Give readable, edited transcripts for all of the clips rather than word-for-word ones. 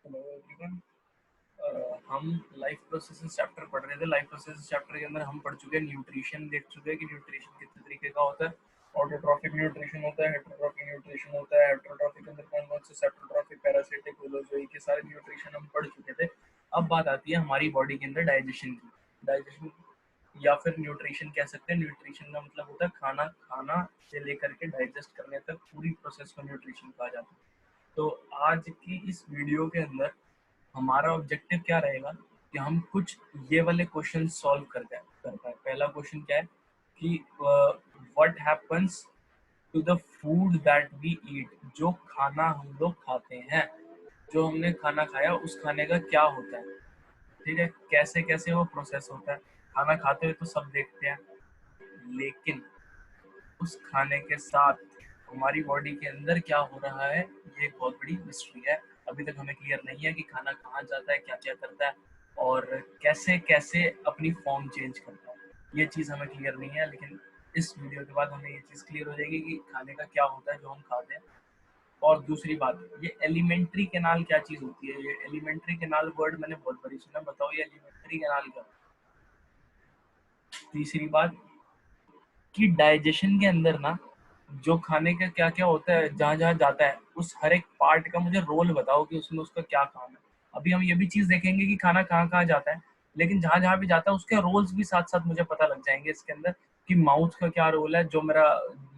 Hello everyone. हम life processes chapter पढ़ रहे थे। लाइफ प्रोसेसेस चैप्टर के अंदर हम पढ़ चुके हैं न्यूट्रिशन, देख चुके हैं कि न्यूट्रिशन कितने तरीके का होता है। ऑटोट्रॉफिक न्यूट्रिशन होता है, हेटेरोट्रॉफिक न्यूट्रिशन होता है। हेटेरोट्रॉफिक के अंदर कौन कौन से, सेप्टोट्रॉफिक, पैरासिटिक, होलोजोइक, के सारे न्यूट्रिशन हम पढ़ चुके थे। अब बात आती है हमारी बॉडी के अंदर डाइजेशन की। डाइजेशन या फिर न्यूट्रिशन कह सकते हैं। न्यूट्रिशन का मतलब होता है खाना, खाना से लेकर के डाइजेस्ट करने तक पूरी प्रोसेस को न्यूट्रिशन कहा जाता है। तो आज की इस वीडियो के अंदर हमारा ऑब्जेक्टिव क्या रहेगा कि हम कुछ ये वाले क्वेश्चन सॉल्व कर पाए। पहला क्वेश्चन क्या है कि what happens to the food that we eat. जो खाना हम लोग खाते हैं, जो हमने खाना खाया, उस खाने का क्या होता है। ठीक है, कैसे कैसे वो प्रोसेस होता है। खाना खाते हुए तो सब देखते हैं, लेकिन उस खाने के साथ हमारी बॉडी के अंदर क्या हो रहा है, ये एक बहुत बड़ी मिस्ट्री है। अभी तक हमें क्लियर नहीं है कि खाना कहाँ जाता है, क्या क्या करता है और कैसे कैसे अपनी फॉर्म चेंज करता है। ये चीज़ हमें क्लियर नहीं है, लेकिन इस वीडियो के बाद हमें ये चीज़ क्लियर हो जाएगी कि खाने का क्या होता है जो हम खाते हैं। और दूसरी बात, ये एलिमेंट्री कैनाल क्या चीज़ होती है। ये एलिमेंट्री कैनाल वर्ड मैंने बहुत बड़ी सुना, बताओ ये एलिमेंट्री कैनाल क्या। तीसरी बात कि डाइजेशन के अंदर ना जो खाने का क्या क्या होता है, जहाँ जहाँ जाता है, उस हर एक पार्ट का मुझे रोल बताओ कि उसमें उसका क्या काम है। अभी हम ये भी चीज देखेंगे कि खाना कहाँ कहाँ जाता है, लेकिन जहाँ जहाँ भी जाता है उसके रोल्स भी साथ साथ मुझे पता लग जाएंगे इसके अंदर कि माउथ का क्या रोल है, जो मेरा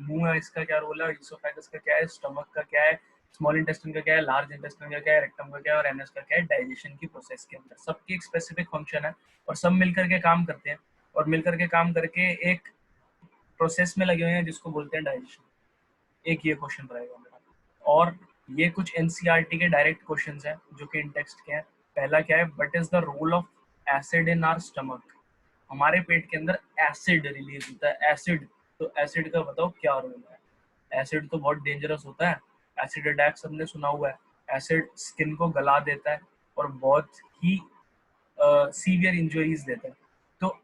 मुंह है इसका क्या रोल है, इसोफेगस का क्या है, स्टमक का क्या है, स्मॉल इंटेस्टाइन का क्या है, लार्ज इंटेस्टाइन का क्या है, रेक्टम का क्या है और एनएस का क्या है। डाइजेशन की प्रोसेस के अंदर सबकी एक स्पेसिफिक फंक्शन है और सब मिलकर के काम करते हैं और मिलकर के काम करके एक प्रोसेस में लगे हुए हैं जिसको बोलते हैं डाइजेशन। एक ये क्वेश्चन रहेगा मेरा। और ये कुछ एनसीईआरटी के डायरेक्ट क्वेश्चंस हैं जो कि इन टेक्स्ट के हैं। पहला क्या है, what is the role of acid in our stomach. हमारे पेट के अंदर एसिड रिलीज होता है, एसिड। तो एसिड का बताओ क्या रोल है। एसिड तो बहुत डेंजरस होता है, एसिड अटैक सबने सुना हुआ है। एसिड स्किन को गला देता है और बहुत ही सीवियर इंजरीज देता है। तो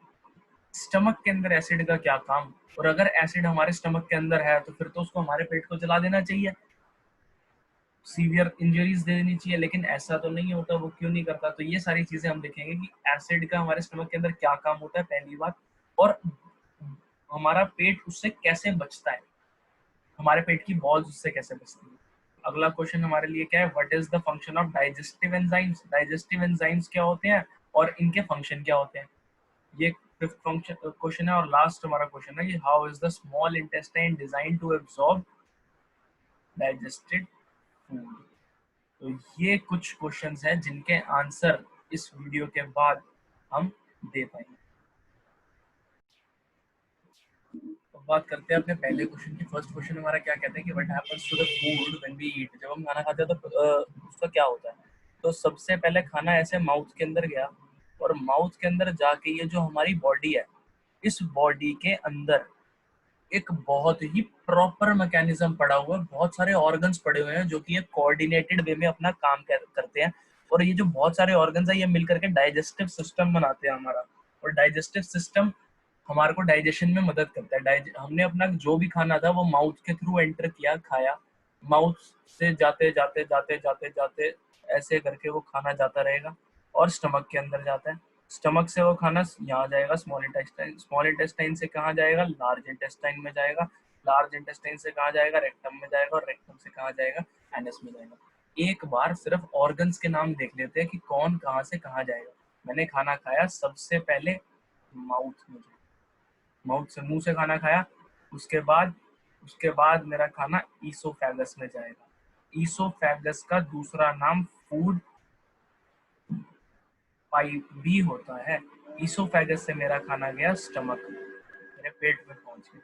स्टमक के अंदर एसिड का क्या काम, और अगर एसिड हमारे स्टमक के अंदर है तो फिर तो उसको हमारे पेट को जला देना चाहिए, सीवियर इंजरीज दे देनी चाहिए, लेकिन ऐसा तो नहीं होता। वो क्यों नहीं करता, तो ये सारी चीजें हम देखेंगे कि एसिड का हमारे स्टमक के अंदर क्या काम होता है, पहली बात। और हमारा पेट उससे कैसे बचता है, हमारे पेट की बॉल्स उससे कैसे बचती है। अगला क्वेश्चन हमारे लिए क्या है, what is the function of digestive enzymes. Digestive enzymes क्या होते हैं और इनके फंक्शन क्या होते हैं। ये फिफ्थ फंक्शन क्वेश्चन है। और लास्ट हमारा क्वेश्चन है कि how is the small intestine design to absorb digested food. तो ये कुछ क्वेश्चंस हैं जिनके आंसर इस वीडियो के बाद हम दे पाएंगे। तो बात करते हैं अपने पहले क्वेश्चन की। फर्स्ट क्वेश्चन हमारा क्या कहते हैं कि what happens to the food when we eat. जब हम खाना खाते हैं तो उसका क्या होता है। तो सबसे पहले खाना ऐसे माउथ के अंदर गया और माउथ के अंदर जाके ये जो हमारी बॉडी है, इस बॉडी के अंदर एक बहुत ही प्रॉपर मैकेनिज्म पड़ा हुआ है, बहुत सारे ऑर्गन्स पड़े हुए हैं जो कि एक कोऑर्डिनेटेड वे में अपना काम करते हैं। और ये जो बहुत सारे ऑर्गन्स है, ये मिलकर के डाइजेस्टिव सिस्टम बनाते हैं हमारा। और डाइजेस्टिव सिस्टम हमारे को डाइजेशन में मदद करता है। हमने अपना जो भी खाना था वो माउथ के थ्रू एंटर किया, खाया, माउथ से जाते जाते जाते जाते जाते ऐसे करके वो खाना जाता रहेगा और स्टमक के अंदर जाता है। स्टमक से वो खाना यहाँ जाएगा स्मॉल इंटेस्टाइन, स्मॉल इंटेस्टाइन से कहाँ जाएगा, लार्ज इंटेस्टाइन में जाएगा, लार्ज इंटेस्टाइन से कहाँ जाएगा, रेक्टम में जाएगा, और रेक्टम से कहाँ जाएगा, एनएस में जाएगा। एक बार सिर्फ ऑर्गन्स के नाम देख लेते हैं कि कौन कहाँ से कहाँ जाएगा। मैंने खाना खाया, सबसे पहले माउथ में, माउथ से, मुंह से खाना खाया, उसके बाद मेरा खाना ईसोफेगस में जाएगा। ईसोफेगस का दूसरा नाम फूड पाइप भी होता है। ईसोफेगस से मेरा खाना गया स्टमक, मेरे पेट में पहुंच गया।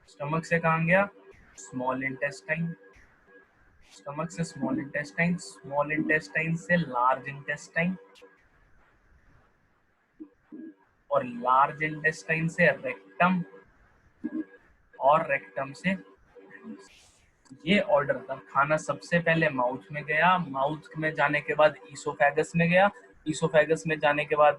स्टमक से कहाँ गया, स्मॉल इंटेस्टाइन, स्टमक से स्मॉल इंटेस्टाइन, स्मॉल इंटेस्टाइन से लार्ज इंटेस्टाइन, और लार्ज इंटेस्टाइन से रेक्टम, और रेक्टम से, ये ऑर्डर था। खाना सबसे पहले माउथ में गया, माउथ में जाने के बाद ईसोफेगस में गया, ईसोफेगस में जाने के बाद,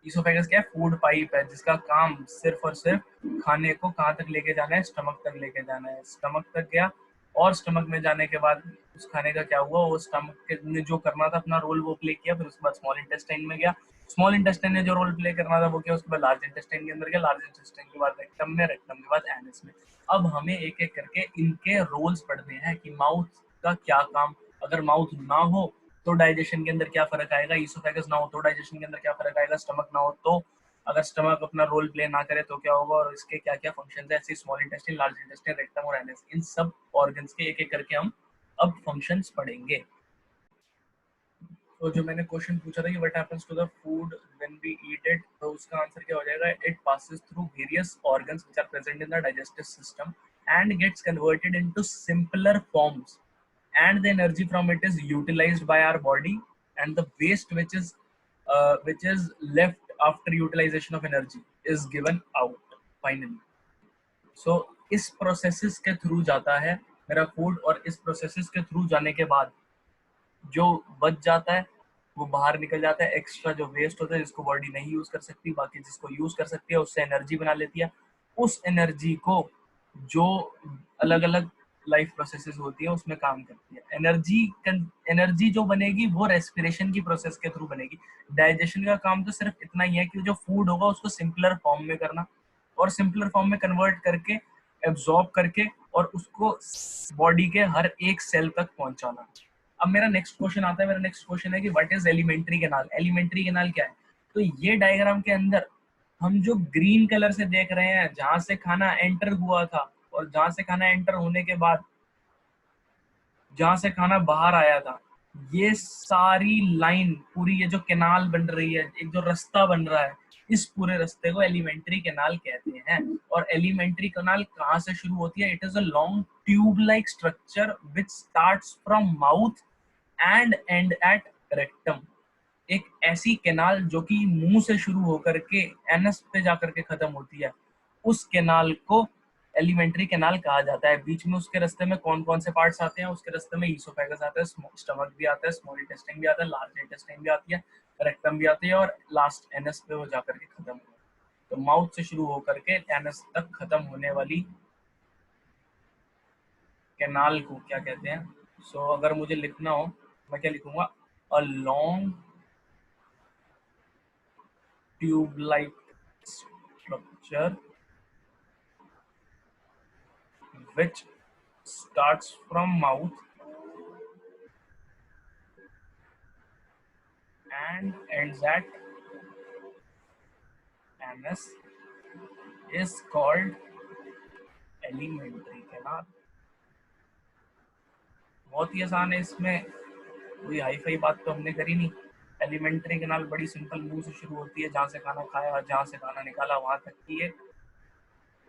ईसोफेगस क्या है, फूड पाइप है जिसका काम सिर्फ और सिर्फ खाने को कहाँ तक लेके जाना है, स्टमक तक लेके जाना है। स्टमक तक गया और स्टमक में जाने के बाद उस खाने का क्या हुआ, वो स्टमक ने जो करना था अपना रोल वो प्ले किया, फिर उसके बाद स्मॉल इंटेस्टाइन में गया, स्मॉल इंटेस्टाइन ने जो रोल प्ले करना था वो किया, उसके बाद लार्ज इंटेस्टाइन के अंदर गया, लार्ज इंटेस्टाइन के बाद रेक्टम में, रेक्टम के बाद एनस में। अब हमें एक एक करके इनके रोल्स पढ़ने हैं कि माउथ का क्या काम, अगर माउथ ना हो तो डाइजेशन के अंदर क्या फर्क आएगा, ईसोफेगस ना हो तो डाइजेशन के अंदर क्या फर्क आएगा, स्टमक ना हो तो, अगर स्टमक अपना रोल प्ले ना करे तो क्या होगा, और इसके क्या क्या फंक्शंस है, ऐसे small intestine, large intestine, rectum और एनस, इन सब ऑर्गन्स के एक एक करके हम अब फंक्शंस पढ़ेंगे। तो जो मैंने क्वेश्चन पूछा था कि what happens to the food when we eat it, तो उसका आंसर क्या हो जाएगा, it passes through various organs which are present in the digestive system and gets converted into simpler forms and the energy from it is utilized by our body, and the waste which is left after utilization of energy is given out finally. So इस processes के through जाता है मेरा food, और इस processes के through जाने के बाद जो बच जाता है वो बाहर निकल जाता है, एक्स्ट्रा जो वेस्ट होता है जिसको बॉडी नहीं यूज कर सकती, बाकी जिसको यूज कर सकती है उससे एनर्जी बना लेती है, उस एनर्जी को जो अलग अलग लाइफ प्रोसेसेस होती है उसमें काम करती है। एनर्जी जो बनेगी वो रेस्पिरेशन की प्रोसेस के थ्रू बनेगी। डाइजेशन का काम तो सिर्फ इतना ही है कि जो फूड होगा उसको सिंपलर फॉर्म में करना, और सिंपलर फॉर्म में कन्वर्ट करके, एब्जॉर्ब करके, और उसको बॉडी के हर एक सेल तक पहुंचाना। अब मेरा नेक्स्ट क्वेश्चन आता है, मेरा नेक्स्ट क्वेश्चन है कि what is alimentary canal. Alimentary canal क्या है, तो ये डायग्राम के अंदर हम जो ग्रीन कलर से देख रहे हैं जहां से खाना एंटर हुआ था, और जहां से खाना एंटर होने के बाद जहां से खाना बाहर आया था, ये सारी लाइन पूरी, ये जो कैनाल बन रही है, एक जो रास्ता बन रहा है, इस पूरे रास्ते को एलिमेंट्री कैनाल कहते हैं। और एलिमेंट्री कैनाल कहाँ से शुरू होती है, it is a long tube like structure which starts from mouth and end at rectum. एक ऐसी कैनाल जो कि मुंह से शुरू होकर के एनस पे जाकर के खत्म होती है, उस कैनाल को एलिमेंट्री कैनाल कहा जाता है। बीच में उसके रास्ते में कौन कौन से पार्ट्स आते हैं, उसके रास्ते में ईसोफेगस आता है, स्टमक भी आता है, स्मॉल इंटेस्टाइन भी आता है, लार्ज इंटेस्टाइन भी आती है, रेक्टम भी आती है, और लास्ट एनस पे वो जाकर के खत्म होता है। तो माउथ से शुरू होकर के एनस तक खत्म होने वाली कैनाल को क्या कहते हैं। सो अगर मुझे लिखना हो, मैं क्या लिखूंगा, a long tube-like structure which starts from mouth and ends at anus is called elementary canal। बहुत ही आसान है, इसमें कोई हाई फाई बात तो हमने करी नहीं। एलिमेंट्री कैनाल बड़ी सिंपल, मुंह से शुरू होती है, जहाँ से खाना खाया, जहाँ से खाना निकाला वहां तक की एक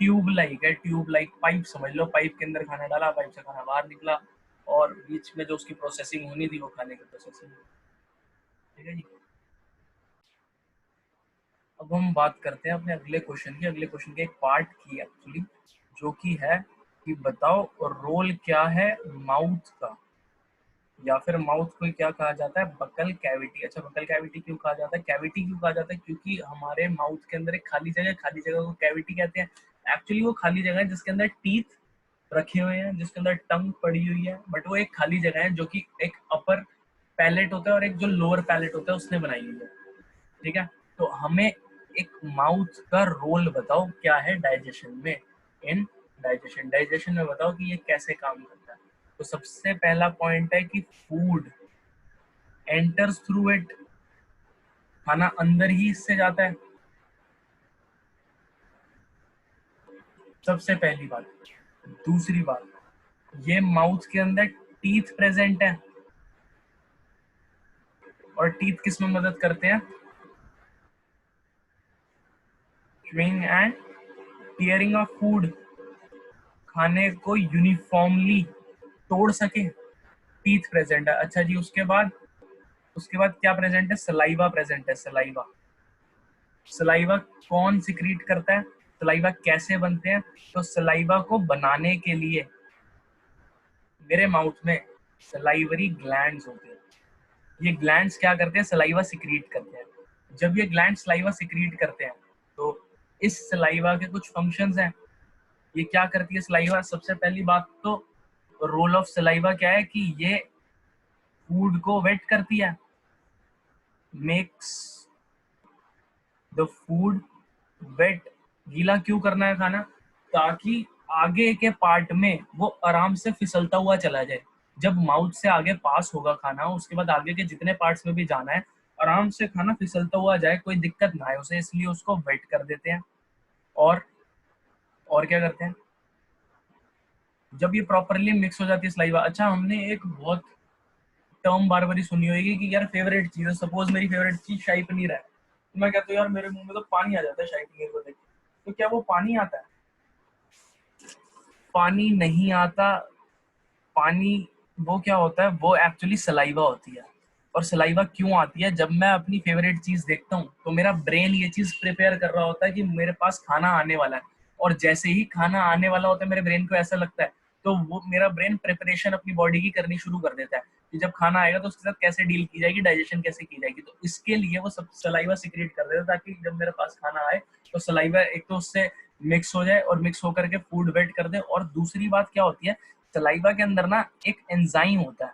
ट्यूब लाइक है, ट्यूब लाइक पाइप समझ लो, पाइप के अंदर खाना डाला, पाइप से खाना बाहर निकला, और बीच में जो उसकी प्रोसेसिंग होनी थी वो खाने की प्रोसेसिंग। ठीक है जी। अब हम बात करते हैं अपने अगले क्वेश्चन की, अगले क्वेश्चन के एक पार्ट की एक्चुअली, जो कि है कि बताओ रोल क्या है माउथ का, या फिर माउथ को क्या कहा जाता है, बकल कैविटी। अच्छा, बकल कैविटी क्यों कहा जाता है, कैविटी क्यों कहा जाता है, क्योंकि हमारे माउथ के अंदर एक खाली जगह, खाली जगह को कैविटी कहते हैं। एक्चुअली वो खाली जगह है जिसके अंदर टीथ रखे हुए हैं, जिसके अंदर टंग पड़ी हुई है, बट वो एक खाली जगह है जो कि एक अपर पैलेट होता है और एक जो लोअर पैलेट होता है उसने बनाई हुई है। ठीक है, तो हमें एक माउथ का रोल बताओ क्या है डाइजेशन में, इन डाइजेशन में बताओ कि ये कैसे काम करता है। तो सबसे पहला पॉइंट है कि फूड एंटर्स थ्रू इट, खाना अंदर ही इससे जाता है, सबसे पहली बात। दूसरी बात, ये माउथ के अंदर टीथ प्रेजेंट है, और टीथ किस में मदद करते हैं, chewing and tearing of food, खाने को यूनिफॉर्मली तोड़ सके, टीथ प्रेजेंट है। अच्छा जी, उसके बाद क्या प्रेजेंट है, सलाइवा प्रेजेंट है। सलाइवा, सलाइवा कौन सिक्रीट करता है, सलाइवा कैसे बनते हैं, तो सलाइवा को बनाने के लिए मेरे माउथ में सलाइवरी ग्लैंड्स होते हैं। ये ग्लैंड्स क्या करते हैं, सलाइवा सिक्रीट करते हैं। जब ये ग्लैंड सलाइवा सिक्रीट करते हैं तो इस सलाइवा के कुछ फंक्शंस हैं। ये क्या करती है सलाइवा, सबसे पहली बात तो रोल ऑफ सलाइवा क्या है कि ये फूड को वेट करती है, मेक्स द फूड वेट। गीला क्यों करना है खाना? ताकि आगे के पार्ट में वो आराम से फिसलता हुआ चला जाए। जब माउथ से आगे पास होगा खाना, उसके बाद आगे के जितने पार्ट्स में भी जाना है, आराम से खाना फिसलता हुआ जाए, कोई दिक्कत ना आए उसे, इसलिए उसको वेट कर देते हैं। और और क्या करते हैं जब ये प्रॉपरली मिक्स हो जाती है सलाइवा। अच्छा, हमने एक बहुत टर्म बार बार सुनी होगी कि यार फेवरेट चीज है, सपोज मेरी फेवरेट चीज शाही पनीर है, तो मैं कहता हूँ यार मेरे मुंह में तो पानी आ जाता है शाही पनीर को देख के। तो क्या वो पानी आता है? पानी नहीं आता। पानी वो क्या होता है, वो एक्चुअली सलाइवा होती है। और सलाइवा क्यों आती है? जब मैं अपनी फेवरेट चीज देखता हूँ तो मेरा ब्रेन ये चीज प्रिपेयर कर रहा होता है कि मेरे पास खाना आने वाला है। और जैसे ही खाना आने वाला होता है, मेरे ब्रेन को ऐसा लगता है, तो वो मेरा ब्रेन प्रिपरेशन अपनी बॉडी की करनी शुरू कर देता है कि जब खाना आएगा तो उसके साथ कैसे डील की जाएगी, डाइजेशन कैसे की जाएगी। तो इसके लिए वो सब सलाइवा सिक्रेट कर देता है, ताकि जब मेरे पास खाना आए तो सलाइवा एक तो उससे मिक्स हो जाए और मिक्स होकर के फूड वेट कर दे। और दूसरी बात क्या होती है, सलाइवा के अंदर ना एक एंजाइम होता है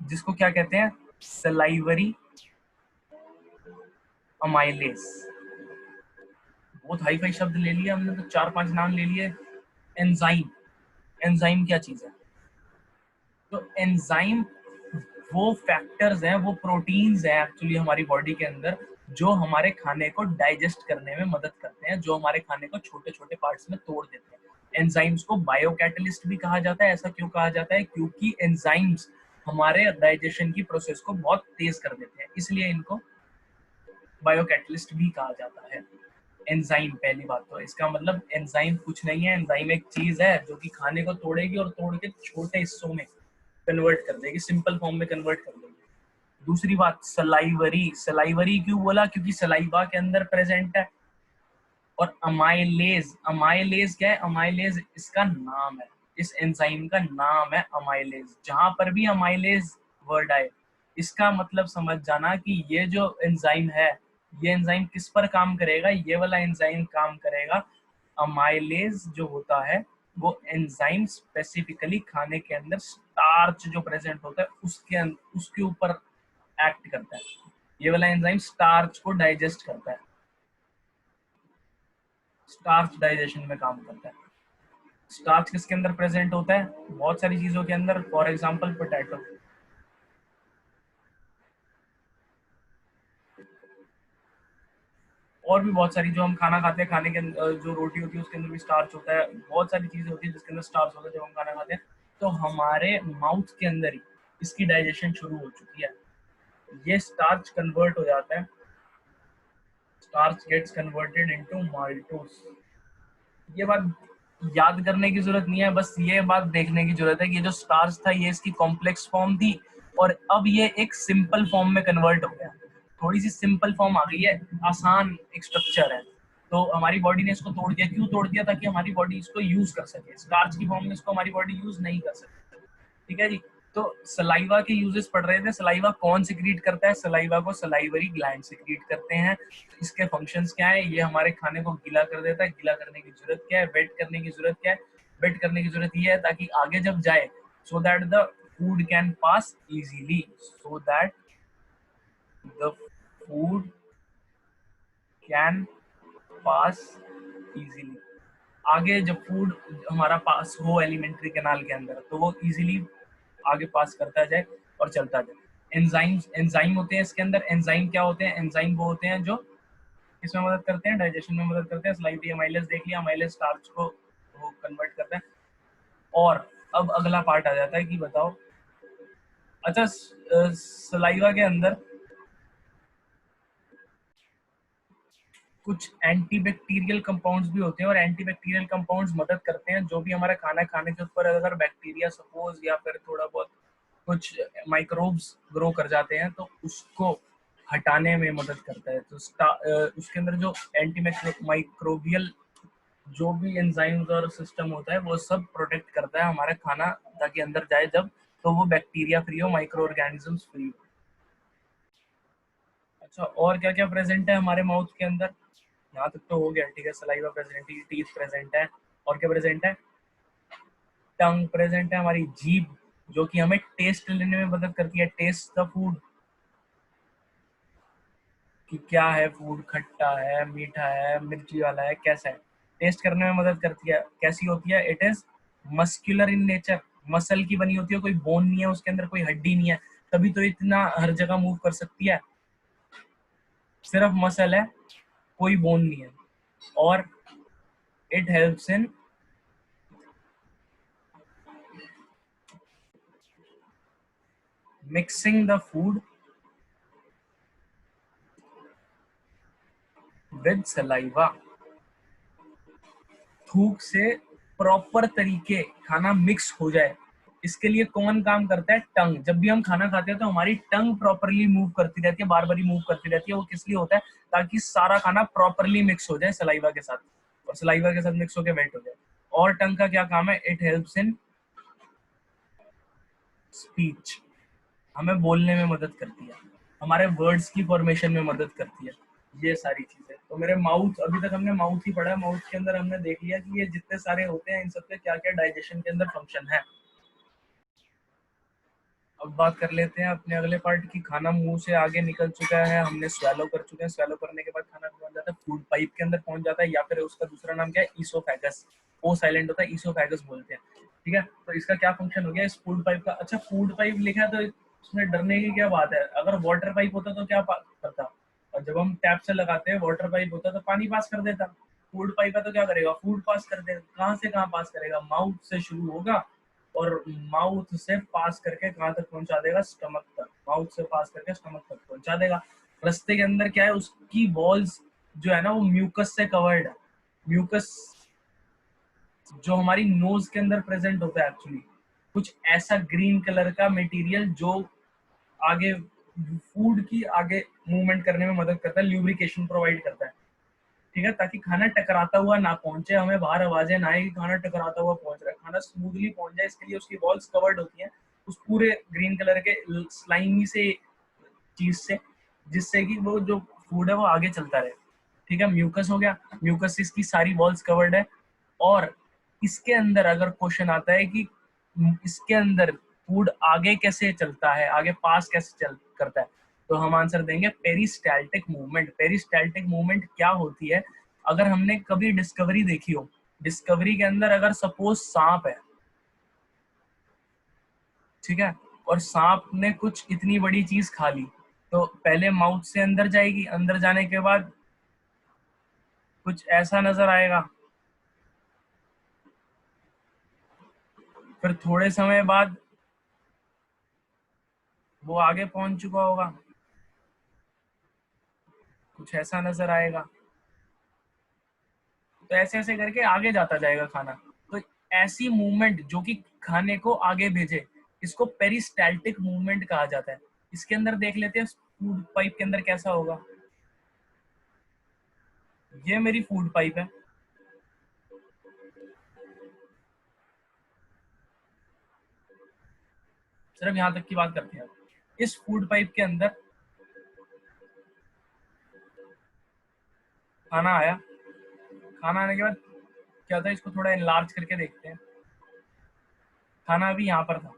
जिसको क्या कहते हैं, सलाइवरी अमाइलेज। बहुत हाई फाई शब्द ले लिए हमने तो, 4-5 नाम ले लिए। एंजाइम, एंजाइम क्या चीज है? तो एंजाइम वो फैक्टर्स हैं, वो प्रोटीन्स हैं एक्चुअली हमारी बॉडी के अंदर, जो हमारे खाने को डाइजेस्ट करने में मदद करते हैं, जो हमारे खाने को छोटे छोटे पार्ट्स में तोड़ देते हैं। एंजाइम्स को बायोकैटलिस्ट भी कहा जाता है। ऐसा क्यों कहा जाता है? क्योंकि एंजाइम्स हमारे डाइजेशन की प्रोसेस को बहुत तेज कर देते हैं, इसलिए इनको बायोकैटलिस्ट भी कहा जाता है। एंजाइम, पहली बात तो इसका मतलब एंजाइम कुछ नहीं है, एंजाइम एक चीज है जो कि खाने को तोड़ेगी और तोड़ के छोटे हिस्सों में कन्वर्ट कर देगी, सिंपल फॉर्म में कन्वर्ट कर देगी। दूसरी बात, सलाइवरी। सलाइवरी क्यों बोला? क्योंकि सलाइवा के अंदर प्रेजेंट है। और अमाइलेज, अमाइलेज क्या है? अमाइलेज इसका नाम है, इस एंजाइम का नाम है अमाइलेज। जहां पर भी अमाइलेज वर्ड आए, इसका मतलब समझ जाना कि ये जो एंजाइम है, ये एंजाइम किस पर काम करेगा? ये वाला एंजाइम काम करेगा, अमाइलेज जो होता है वो एंजाइम स्पेसिफिकली खाने के अंदर स्टार्च जो प्रेजेंट होता है उसके ऊपर एक्ट करता है। ये वाला एंजाइम स्टार्च को डाइजेस्ट करता है, स्टार्च डाइजेशन में काम करता है। स्टार्च किसके अंदर प्रेजेंट होता है? बहुत सारी चीजों के अंदर, फॉर एग्जांपल पोटैटो। और भी बहुत सारी जो हम खाना खाते हैं, खाने के अंदर जो रोटी होती है उसके अंदर भी स्टार्च होता है। बहुत सारी चीजें होती है जिसके अंदर स्टार्च होता है जब हम खाना खाते हैं। तो हमारे माउथ के अंदर ही इसकी डाइजेशन शुरू हो चुकी है। ये स्टार्च कन्वर्ट हो जाता है, starch gets converted into maltose. ये बात याद करने की जरूरत नहीं है, बस ये बात देखने की जरूरत है कि ये जो स्टार्च था ये इसकी कॉम्प्लेक्स फॉर्म थी और अब ये एक सिंपल फॉर्म में कन्वर्ट हो गया। थोड़ी सी सिंपल फॉर्म आ गई है, आसान एक स्ट्रक्चर है। तो हमारी बॉडी ने इसको तोड़ दिया। क्यों तोड़ दिया? ताकि हमारी बॉडी इसको यूज कर सके। स्टार्च की फॉर्म में इसको हमारी बॉडी यूज नहीं कर सकती। ठीक है जी। तो सलाइवा के यूजेस पढ़ रहे थे। सलाइवा कौन सिक्रीट करता है? सलाइवा को सलाइवरी ग्लैंड सिक्रीट करते हैं। इसके फंक्शंस क्या है? ये हमारे खाने को गीला कर देता है। गीला करने की जरूरत क्या है? वेट करने की जरूरत क्या है? वेट करने की जरूरत ये है ताकि आगे जब जाए, so that the food can pass easily, so that the food can pass easily. आगे जब फूड हमारा पास हो एलिमेंट्री कैनाल के अंदर, तो वो इजीली आगे पास करता जाए और चलता जाए। एंजाइम होते हैं इसके अंदर। एंजाइम क्या होते हैं? एंजाइम वो होते हैं जो इसमें मदद करते हैं, डाइजेशन में मदद करते हैं। स्लाइवरी अमाइलेज देख लिया, अमाइलेज स्टार्च को वो कन्वर्ट करता है। और अब अगला पार्ट आ जाता है कि बताओ, अच्छा, सलाइवा के अंदर कुछ एंटीबैक्टीरियल कंपाउंड्स भी होते हैं, और एंटीबैक्टीरियल कंपाउंड्स मदद करते हैं जो भी हमारा खाना खाने के ऊपर अगर बैक्टीरिया सपोज या फिर थोड़ा बहुत कुछ माइक्रोब्स ग्रो कर जाते हैं तो उसको हटाने में मदद करता है। तो उसके अंदर जो एंटी माइक्रोबियल जो भी एंजाइम्स और सिस्टम होता है वो सब प्रोटेक्ट करता है हमारा खाना, ताकि अंदर जाए जब, तो वो बैक्टीरिया फ्री हो, माइक्रो ऑर्गेनिजम्स फ्री हो। अच्छा, और क्या क्या प्रेजेंट है हमारे माउथ के अंदर? यहाँ तक तो हो गया, ठीक है। सलाइवा प्रेजेंट है, टीथ प्रेजेंट है, और क्या प्रेजेंट है? टंग प्रेजेंट है, हमारी जीभ जो कि हमें टेस्ट लेने में मदद करती है, टेस्ट द फूड, कि क्या है फूड, खट्टा है, मीठा है, मिर्ची वाला है, कैसा है, टेस्ट करने में मदद करती है। कैसी होती है? It is muscular in nature, muscle की बनी होती है, कोई बोन नहीं है उसके अंदर, कोई हड्डी नहीं है, तभी तो इतना हर जगह मूव कर सकती है, सिर्फ मसल है, कोई बोन नहीं है। और it helps in mixing the food with saliva, थूक से प्रॉपर तरीके खाना मिक्स हो जाए, इसके लिए कौन काम करता है? टंग। जब भी हम खाना खाते हैं तो हमारी टंग प्रॉपरली मूव करती रहती है, बार बार मूव करती रहती है। वो किस लिए होता है? ताकि सारा खाना प्रॉपरली मिक्स हो जाए सलाइवा के साथ, और सलाइवा के साथ मिक्स होकर वेट हो जाए। और टंग का क्या काम है? इट हेल्प्स इन स्पीच, हमें बोलने में मदद करती है, हमारे वर्ड्स की फॉर्मेशन में मदद करती है, ये सारी चीजें। तो मेरे माउथ, अभी तक हमने माउथ ही पढ़ा है, माउथ के अंदर हमने देख लिया कि ये जितने सारे होते हैं इन सबके क्या क्या डाइजेशन के अंदर फंक्शन है। अब बात कर लेते हैं अपने अगले पार्ट की। खाना मुंह से आगे निकल चुका है, हमने स्वेलो कर चुके हैं, स्वेलो करने के बाद खाना पहुंच जाता है, फूड पाइप के अंदर पहुंच जाता है, या फिर उसका दूसरा नाम क्या है? ईसोफेगस। ओ साइलेंट होता है, ईसोफेगस बोलते हैं। ठीक है, तो इसका क्या फंक्शन हो गया इस फूड पाइप का? अच्छा, फूड पाइप लिखा है तो इसमें डरने की क्या बात है? अगर वाटर पाइप होता तो क्या करता? और जब हम टैप से लगाते हैं, वाटर पाइप होता तो पानी पास कर देता, फूड पाइप है तो क्या करेगा? फूड पास कर देगा। कहाँ से कहाँ पास करेगा? माउथ से शुरू होगा और माउथ से पास करके कहाँ तक पहुंचा देगा? स्टमक तक। माउथ से पास करके स्टमक तक पहुंचा देगा। रास्ते के अंदर क्या है? उसकी वॉल्स जो है ना, वो म्यूकस से कवर्ड है। म्यूकस जो हमारी नोज के अंदर प्रेजेंट होता है, एक्चुअली कुछ ऐसा ग्रीन कलर का मटेरियल जो आगे फूड की आगे मूवमेंट करने में मदद करता है, ल्यूब्रिकेशन प्रोवाइड करता है। ठीक है, ताकि खाना टकराता हुआ ना पहुंचे, हमें बाहर आवाजें ना आए कि खाना टकराता हुआ पहुंच रहा है, खाना स्मूथली पहुंच जाए, इसके लिए उसकी वॉल्स कवर्ड होती हैं उस पूरे ग्रीन कलर के स्लाइमी से चीज से, जिससे कि वो जो फूड है वो आगे चलता रहे। ठीक है, म्यूकस हो गया, म्यूकस से इसकी सारी वॉल्स कवर्ड है। और इसके अंदर अगर क्वेश्चन आता है कि इसके अंदर फूड आगे कैसे चलता है, आगे पास कैसे चल करता है, तो हम आंसर देंगे पेरिस्टाल्टिक मूवमेंट। पेरिस्टाल्टिक मूवमेंट क्या होती है? अगर हमने कभी डिस्कवरी देखी हो, डिस्कवरी के अंदर अगर सपोज सांप है, ठीक है, और सांप ने कुछ इतनी बड़ी चीज खा ली, तो पहले माउथ से अंदर जाएगी, अंदर जाने के बाद कुछ ऐसा नजर आएगा, फिर थोड़े समय बाद वो आगे पहुंच चुका होगा, कुछ ऐसा नजर आएगा। तो ऐसे ऐसे करके आगे जाता जाएगा खाना। तो ऐसी मूवमेंट जो कि खाने को आगे भेजे, इसको पेरिस्टाल्टिक मूवमेंट कहा जाता है। इसके अंदर देख लेते हैं फूड पाइप के अंदर कैसा होगा। ये मेरी फूड पाइप है, सिर्फ यहाँ तक की बात करते हैं। इस फूड पाइप के अंदर खाना आया, खाना आने के बाद क्या था, इसको थोड़ा इनलार्ज करके देखते हैं। खाना अभी यहाँ पर था,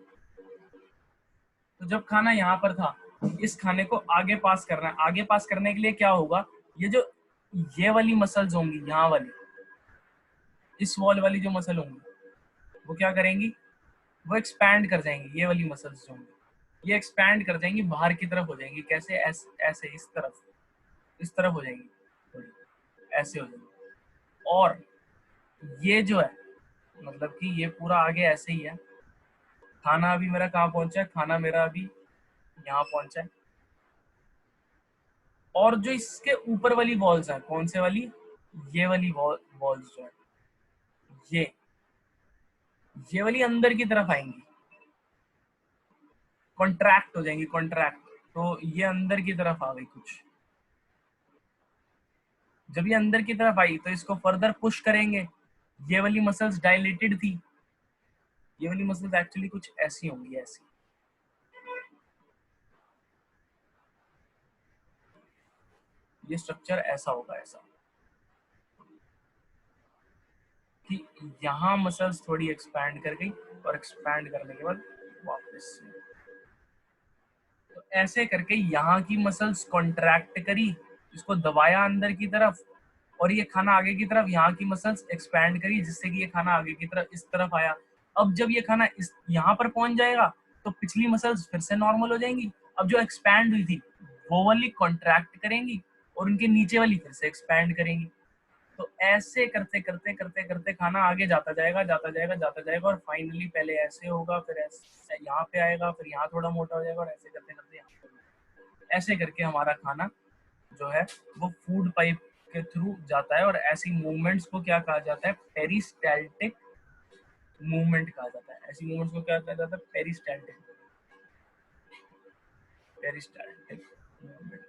तो जब खाना यहाँ पर था, इस खाने को आगे पास करना है। आगे पास करने के लिए क्या होगा? ये जो ये वाली मसल्स होंगी, यहाँ वाली, इस वॉल वाली जो मसल होंगी, वो क्या करेंगी? वो एक्सपैंड कर जाएंगी। ये वाली मसल्स जो होंगी, ये एक्सपैंड कर जाएंगी, बाहर की तरफ हो जाएंगी। कैसे? ऐसे इस तरफ हो जाएंगी, थोड़ी ऐसे हो जाएंगी। और ये जो है, मतलब कि ये पूरा आगे ऐसे ही है। खाना अभी मेरा कहाँ पहुंचा है? खाना मेरा अभी यहाँ पहुंचा है। और जो इसके ऊपर वाली वॉल्स है, कौन से वाली? ये वाली वॉल्स जो है, ये ये वाली अंदर की तरफ आएंगी, कॉन्ट्रैक्ट हो जाएंगी, कॉन्ट्रैक्ट। तो ये अंदर की तरफ आ गई कुछ। जब ये अंदर की तरफ आई तो इसको फर्दर पुश करेंगे। ये वाली मसल्स डायलेटेड थी, ये वाली मसल्स एक्चुअली कुछ ऐसी होंगी, ऐसी। ये स्ट्रक्चर ऐसा होगा, ऐसा। कि यहाँ मसल्स थोड़ी एक्सपैंड कर गई और एक्सपैंड करने के बाद वापस से, तो ऐसे करके यहाँ की मसल्स कॉन्ट्रैक्ट करी, इसको दबाया अंदर की तरफ, और ये खाना आगे की तरफ यहाँ की मसल्स एक्सपैंड करी जिससे कि ये खाना आगे की तरफ इस तरफ आया। अब जब ये खाना इस यहाँ पर पहुंच जाएगा तो पिछली मसल्स फिर से नॉर्मल हो जाएंगी। अब जो एक्सपैंड हुई थी वो वाली कॉन्ट्रैक्ट करेंगी और उनके नीचे वाली फिर से एक्सपैंड करेंगी। तो ऐसे करते करते करते करते खाना आगे जाता जाएगा जाता जाएगा जाता जाएगा, और फाइनली पहले ऐसे होगा, फिर ऐसे यहाँ पे आएगा, फिर यहाँ थोड़ा मोटा हो जाएगा, और ऐसे करते करते यहाँ पे, ऐसे करके हमारा खाना जो है वो फूड पाइप के थ्रू जाता है। और ऐसी मूवमेंट्स को क्या कहा जाता है? पेरिस्टाल्टिक मूवमेंट कहा जाता है। ऐसी मूवमेंट्स को क्या कहा जाता है? Peristaltic, peristaltic movement.